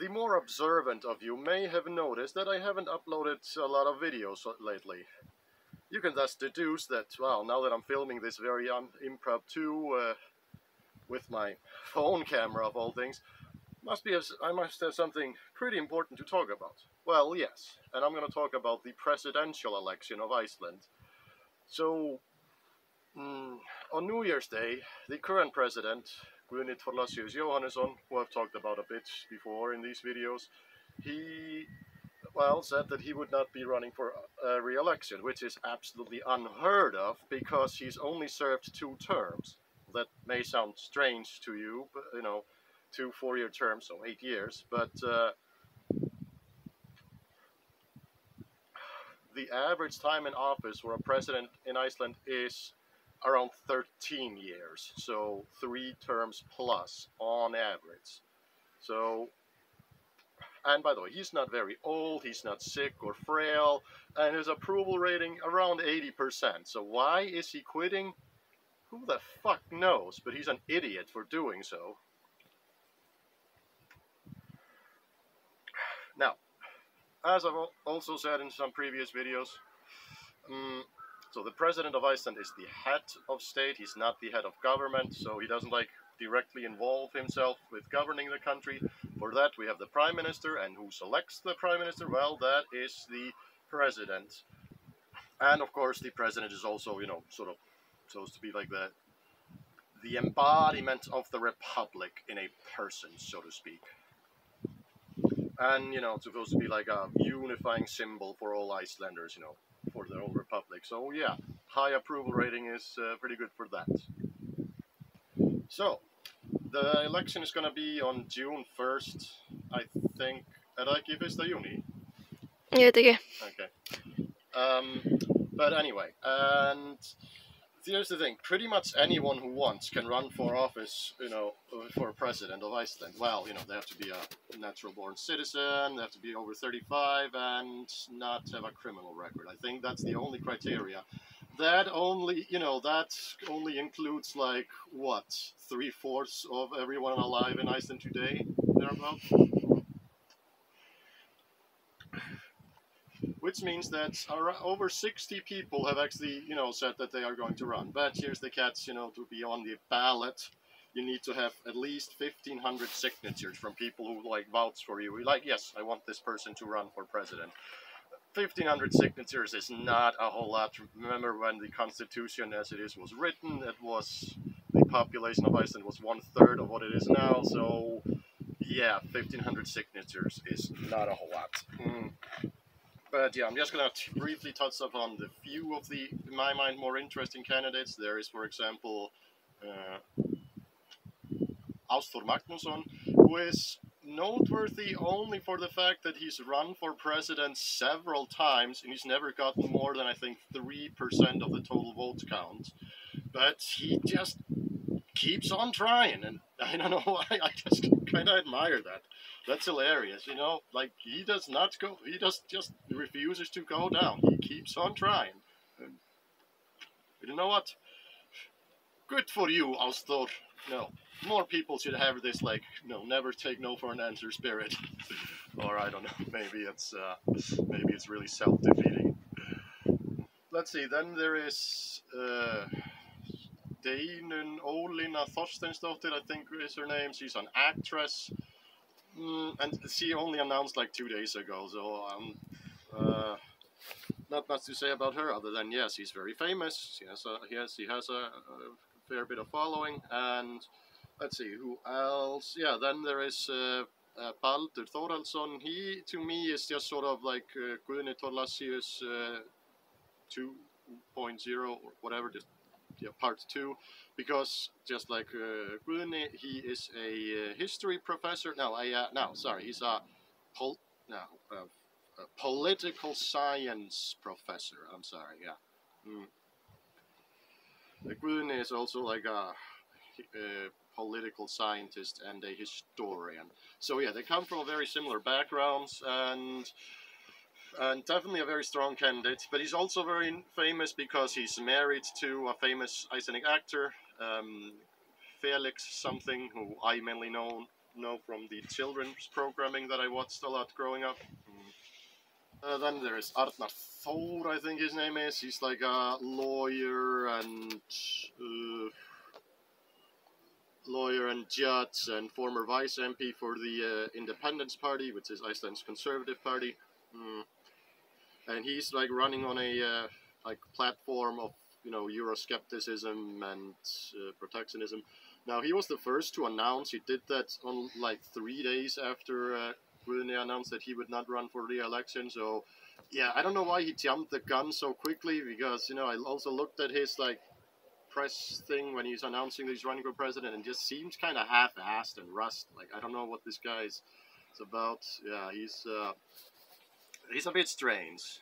the more observant of you may have noticed that I haven't uploaded a lot of videos lately. You can thus deduce that, well, now that I'm filming this very impromptu with my phone camera of all things, I must have something pretty important to talk about. Well, yes, and I'm going to talk about the presidential election of Iceland. So, on New Year's Day, the current president, Guðni Thorlacius Jóhannesson, who I've talked about a bit before in these videos, he, well, said that he would not be running for re-election, which is absolutely unheard of because he's only served 2 terms. That may sound strange to you, but, you know, 2 4-year terms, so 8 years, but the average time in office for a president in Iceland is around 13 years, so 3 terms plus on average. So, and by the way, he's not very old, he's not sick or frail, and his approval rating around 80%. So why is he quitting? Who the fuck knows, but he's an idiot for doing so. Now, as I've also said in some previous videos, so the president of Iceland is the head of state. He's not the head of government, so he doesn't directly involve himself with governing the country. For that, we have the prime minister, and who selects the prime minister? Well, that is the president. And of course, the president is also, you know, sort of supposed to be like the embodiment of the republic in a person, so to speak. And, you know, it's supposed to be like a unifying symbol for all Icelanders, you know, for their own republic. So, yeah, high approval rating is pretty good for that. So, the election is going to be on June 1st, I think. Er það ekki 1. júní? Ég veit ekki. Okay. But anyway, and here's the thing, pretty much anyone who wants can run for office, you know, for president of Iceland. Well, you know, they have to be a natural-born citizen, they have to be over 35, and not have a criminal record. I think that's the only criteria. That only, you know, that only includes, like, what, 3/4 of everyone alive in Iceland today, thereabouts? Which means that over 60 people have actually, you know, said that they are going to run. But here's the catch, you know, to be on the ballot, you need to have at least 1,500 signatures from people who, like, vouch for you. Like, yes, I want this person to run for president. 1,500 signatures is not a whole lot. Remember when the Constitution, as it is, was written, the population of Iceland was 1/3 of what it is now. So, yeah, 1,500 signatures is not a whole lot. But yeah, I'm just going to briefly touch upon the few of the, in my mind, more interesting candidates. There is, for example, Ásþór Magnússon, who is noteworthy only for the fact that he's run for president several times, and he's never gotten more than, I think, 3% of the total vote count. But he just keeps on trying, and I don't know why, I just kind of admire that. That's hilarious, you know, like, he does not go, he just refuses to go down, he keeps on trying. And you know what? Good for you, Ásþór. No, more people should have this, like, no, never take no for an answer spirit. Or I don't know, maybe it's really self-defeating. Let's see, then there is Steinunn Ólína Þorsteinsdóttir, I think is her name. She's an actress, and she only announced like 2 days ago, so not much to say about her other than, yes, she's very famous. She has a fair bit of following. And let's see, who else? Yeah, then there is Baldur Þórhallsson. He, to me, is just sort of like Guðni Thorlacius 2.0 or whatever, just part 2, because just like Guðni, he is a history professor. He's a political science professor. I'm sorry, yeah. Guðni is also like a political scientist and a historian. So yeah, they come from very similar backgrounds, and definitely a very strong candidate. But he's also very famous because he's married to a famous Icelandic actor, Felix something, who I mainly know know from the children's programming that I watched a lot growing up. Then there is Arnar Thor, I think his name is. He's like a lawyer and judge and former vice MP for the Independence Party, which is Iceland's conservative party. And he's like running on a like platform of, you know, Euroscepticism and protectionism. Now, he was the first to announce. He did that on like 3 days after Guðni announced that he would not run for re-election. So, yeah, I don't know why he jumped the gun so quickly, because, you know, I also looked at his like press thing when he's announcing that he's running for president, and just seems kind of half-assed and rushed. Like, I don't know what this guy's about. Yeah, he's a bit strange.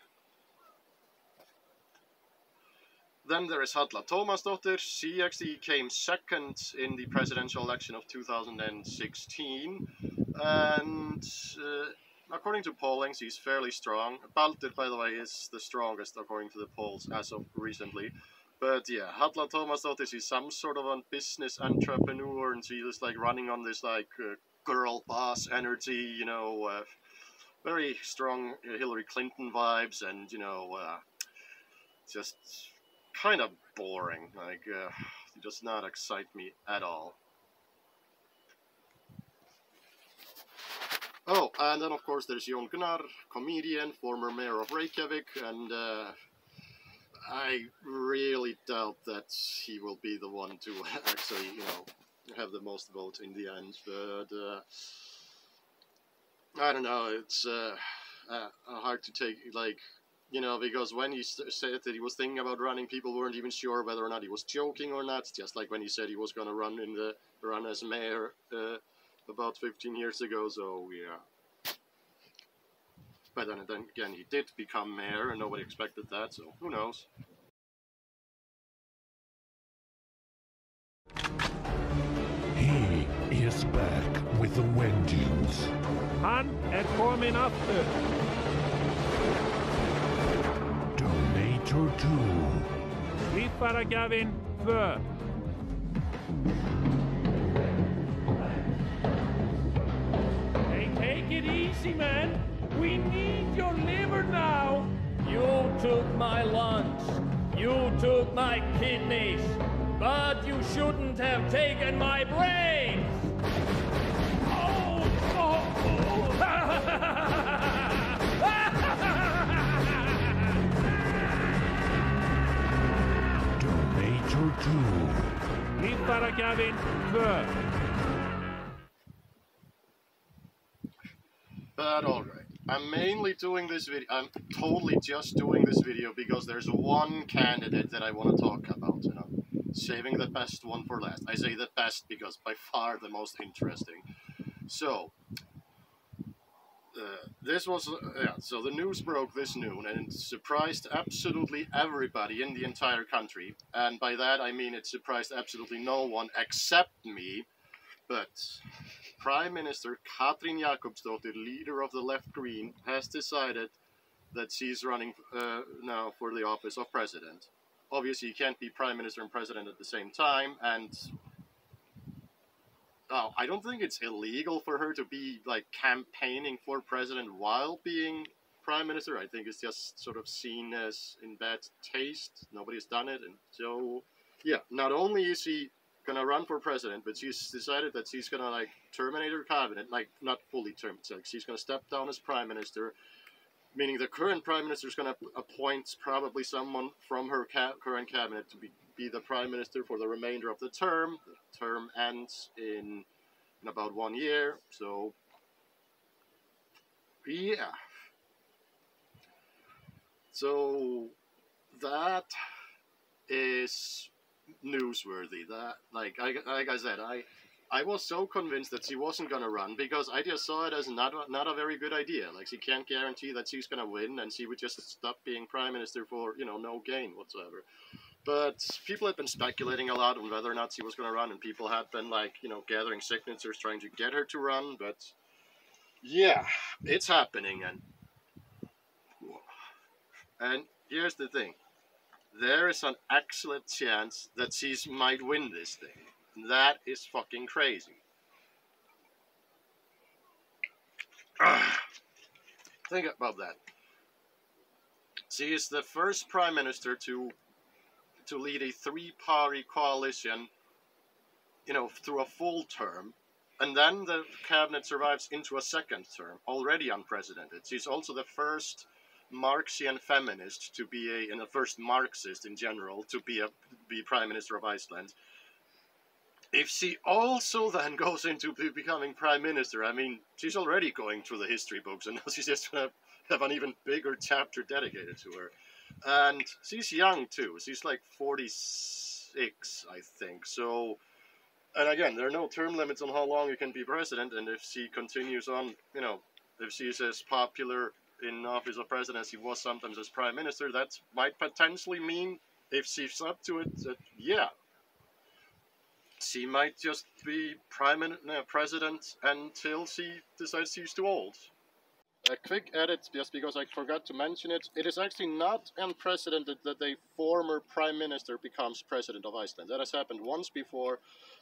Then there is Halla Tómasdóttir. She actually came second in the presidential election of 2016, and according to polling, she's fairly strong. Baldur, by the way, is the strongest according to the polls as of recently. But yeah, Halla Tómasdóttir, she's some sort of a business entrepreneur, and she is like running on this like girl boss energy, you know, very strong Hillary Clinton vibes, and, you know, just kind of boring. Like, it does not excite me at all. Oh, and then of course there's Jón Gunnar, comedian, former mayor of Reykjavik, and I really doubt that he will be the one to actually, you know, have the most votes in the end. But I don't know, it's hard to take, like, you know, because when he said that he was thinking about running, people weren't even sure whether or not he was joking or not. Just like when he said he was going to run as mayor about 15 years ago. So yeah. But then again, he did become mayor, and nobody expected that. So who knows? He is back with the Wendy's. Hann kominn aftur. Donator 2. Líffæragjafinn 2. Hey, take it easy, man. We need your liver now. You took my lunch. You took my kidneys. But you shouldn't have taken my brains. Donator 2. Líffæragjafinn 2. But alright, I'm mainly doing this video, I'm totally just doing this video because there's one candidate that I want to talk about, you know, saving the best one for last. I say the best because by far the most interesting. So, so the news broke this noon, and it surprised absolutely everybody in the entire country, and by that I mean it surprised absolutely no one except me, but Prime Minister Katrín Jakobsdóttir, leader of the Left Green, has decided that she's running now for the office of president. Obviously, you can't be Prime Minister and President at the same time, and I don't think it's illegal for her to be like campaigning for president while being Prime Minister. I think it's just sort of seen as in bad taste. Nobody's done it, and so yeah, not only is she gonna run for president, but she's decided that she's gonna like terminate her cabinet, like not fully terminate, like she's gonna step down as Prime Minister, meaning the current Prime Minister is gonna appoint probably someone from her current cabinet to be the Prime Minister for the remainder of the term. The term ends in about 1 year, so yeah. So that is newsworthy. That, like I said, I was so convinced that she wasn't gonna run because I just saw it as not a very good idea. Like, she can't guarantee that she's gonna win, and she would just stop being Prime Minister for, you know, no gain whatsoever. But people had been speculating a lot on whether or not she was going to run, and people had been, like, you know, gathering signatures trying to get her to run. But yeah, it's happening, and here's the thing: there is an excellent chance that she might win this thing. And that is fucking crazy. Think about that. She is the first prime minister to lead a three-party coalition, you know, through a full term, and then the cabinet survives into a second term, already unprecedented. She's also the first Marxian feminist to be and the first Marxist in general to be prime minister of Iceland. If she also then goes into becoming prime minister, I mean, she's already going through the history books, and now she's just going to have an even bigger chapter dedicated to her. And she's young too. She's like 46, I think. So, and again, there are no term limits on how long you can be president. And if she continues on, you know, if she's as popular in office of president as she was sometimes as prime minister, that might potentially mean, if she's up to it, that yeah, she might just be president until she decides she's too old. A quick edit, just because I forgot to mention it. It is actually not unprecedented that a former prime minister becomes president of Iceland. That has happened once before.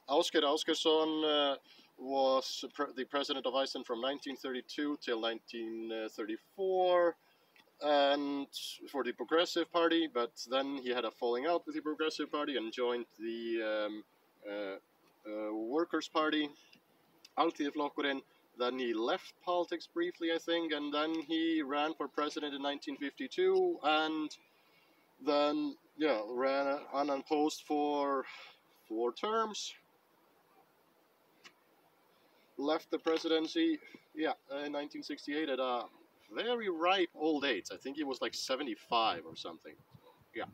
Ásgeir Ásgeirsson was the president of Iceland from 1932 till 1934, and for the Progressive Party. But then he had a falling out with the Progressive Party and joined the Workers' Party, Alþýðuflokkurinn. Then he left politics briefly, I think, and then he ran for president in 1952, and then, yeah, ran unopposed for 4 terms. Left the presidency, yeah, in 1968 at a very ripe old age. I think he was like 75 or something. Yeah.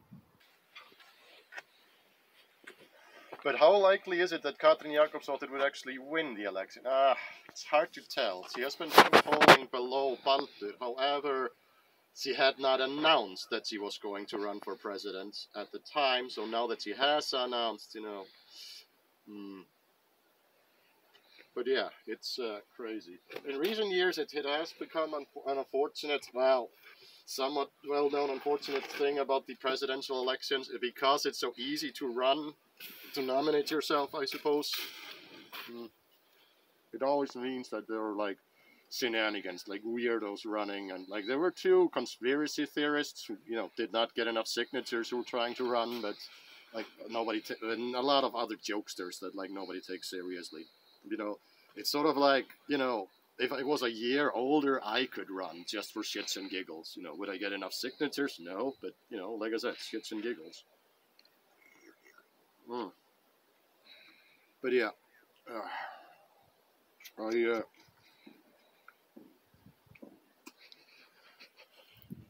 But how likely is it that Katrín Jakobsdóttir would actually win the election? It's hard to tell. She has been falling below Baldur. However, she had not announced that she was going to run for president at the time. So now that she has announced, you know. But yeah, it's crazy. In recent years, it has become an unfortunate, well, somewhat well-known unfortunate thing about the presidential elections, because it's so easy to run, to nominate yourself, I suppose. It always means that there are like shenanigans, like weirdos running, and like there were 2 conspiracy theorists who, you know, did not get enough signatures who were trying to run, but like nobody, and a lot of other jokesters that like nobody takes seriously. You know, it's sort of like, you know, if I was a year older, I could run just for shits and giggles. You know, would I get enough signatures? No, but you know, like I said, shits and giggles. But yeah,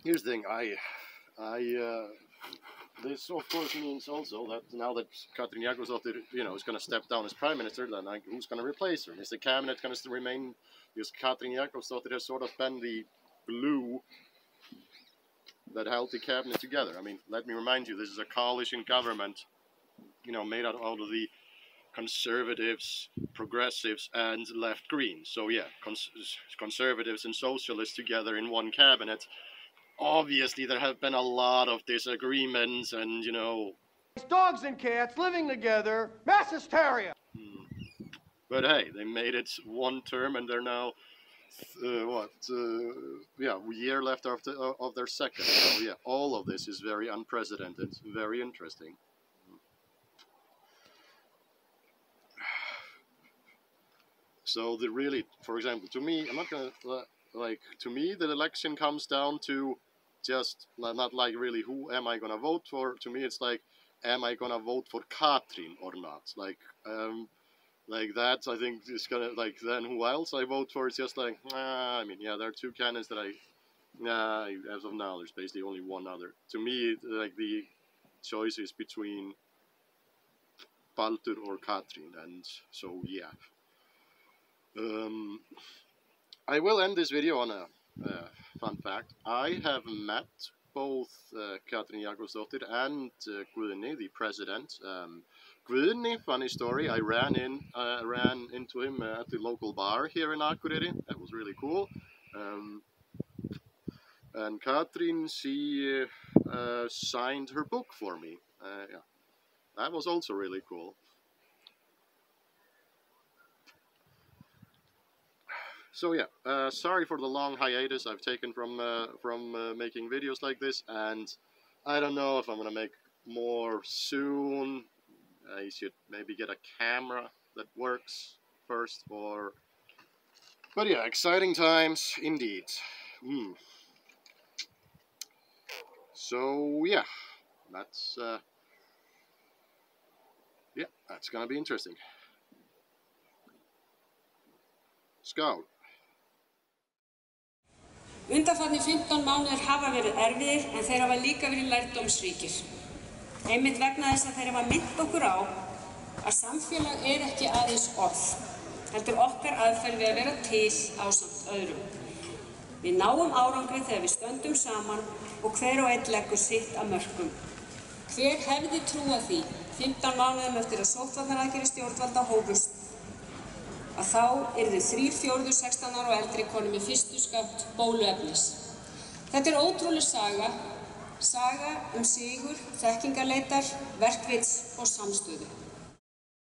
here's the thing. This of course means also that now that Katrín Jakobsdóttir, you know, is going to step down as prime minister, then like, who's going to replace her? Is the cabinet going to remain? Because Katrín Jakobsdóttir has sort of been the glue that held the cabinet together. I mean, let me remind you, this is a coalition government, you know, made out of the conservatives, progressives, and left Greens. So yeah, conservatives and socialists together in one cabinet. Obviously, there have been a lot of disagreements, and you know, dogs and cats living together, mass hysteria. But hey, they made it 1 term, and they're now a year left of their second. So yeah, all of this is very unprecedented, very interesting. So the really, for example, to me, I'm not gonna like. To me, the election comes down to just not like really who am I gonna vote for. To me, it's like, am I gonna vote for Katrín or not? Like that. I think is gonna like then who else I vote for is just like I mean, yeah, there are 2 candidates that as of now, there's basically only one other. To me, like the choice is between Baldur or Katrín, and so yeah. I will end this video on a fun fact. I have met both Katrín Jakobsdóttir and Guðni, the president. Guðni, funny story, I ran into him at the local bar here in Akureyri. That was really cool. And Katrín, she signed her book for me. Yeah, that was also really cool. So yeah, sorry for the long hiatus I've taken from making videos like this, and I don't know if I'm gonna make more soon. I should maybe get a camera that works first, but yeah, exciting times indeed. So yeah, that's gonna be interesting. Skál. Undanfarnir 15 mánuðir hafa verið erfiðir en þeir hafa líka verið lærdómsríkir. Einmitt vegna þess að þeir hafa minnt okkur á að samfélag ekki aðeins orð, heldur okkar aðferð við að vera til ásamt öðrum. Við náum árangri þegar við stöndum saman og hver og einn leggur sitt af mörkum. Hver hefði trúað því 15 mánuðum eftir að sóttvarnaaðgerðir stjórnvalda hófust að þá yrðu 3/4 16 ára og eldri konur með fyrstu skammt bóluefnis. Þetta ótrúleg saga sigur, þekkingarleitar, verkvits og samstöðu.